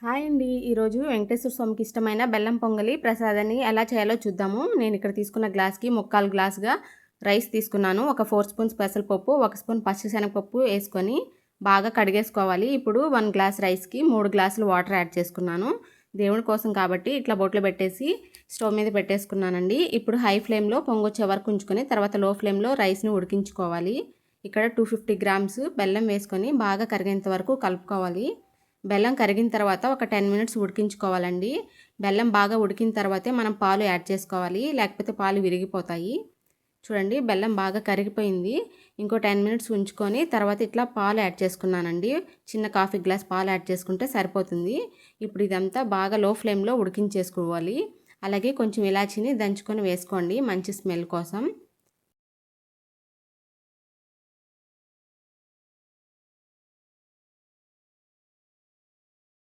Hi అండి. ఈరోజు వెంకటేశ్వర స్వామికి ఇష్టమైన బెల్లం పొంగలి ప్రసాదాన్ని ఎలా చేయాలో చూద్దాము. నేను ఇక్కడ తీసుకున్న గ్లాస్కి 3/4 గ్లాసుగా రైస్ తీసుకున్నాను. ఒక 4 స్పూన్స్ పెసరపప్పు, 1 స్పూన్ పచ్చిశనగపప్పు వేసుకొని బాగా కడిగేసుకోవాలి. ఇప్పుడు 1 గ్లాస్ రైస్కి 3 గ్లాసులు వాటర్ యాడ్ చేసుకున్నాను. దేవుడి కోసం కాబట్టి ఇట్లా బొట్లు పెట్టేసి స్టవ్ మీద పెట్టేసుకున్నానండి. ఇప్పుడు హై ఫ్లేమ్లో పొంగొచ్చే వరకు ఉంచుకొని తర్వాత లో ఫ్లేమ్లో రైస్ని ఉడికించుకోవాలి. ఇక్కడ 250 గ్రామ్స్ బెల్లం వేసుకొని బాగా కరిగేంత వరకు కలుపుకోవాలి. బెల్లం కరిగిన తర్వాత ఒక 10 మినిట్స్ ఉడికించుకోవాలండి. బెల్లం బాగా ఉడికిన తర్వాతే మనం పాలు యాడ్ చేసుకోవాలి, లేకపోతే పాలు విరిగిపోతాయి. చూడండి, బెల్లం బాగా కరిగిపోయింది. ఇంకో 10 మినిట్స్ ఉంచుకొని తర్వాత ఇట్లా పాలు యాడ్ చేసుకున్నానండి. చిన్న కాఫీ గ్లాస్ పాలు యాడ్ చేసుకుంటే సరిపోతుంది. ఇప్పుడు ఇదంతా బాగా లో ఫ్లేమ్లో ఉడికించేసుకోవాలి. అలాగే కొంచెం ఇలాచీని దంచుకొని వేసుకోండి మంచి స్మెల్ కోసం.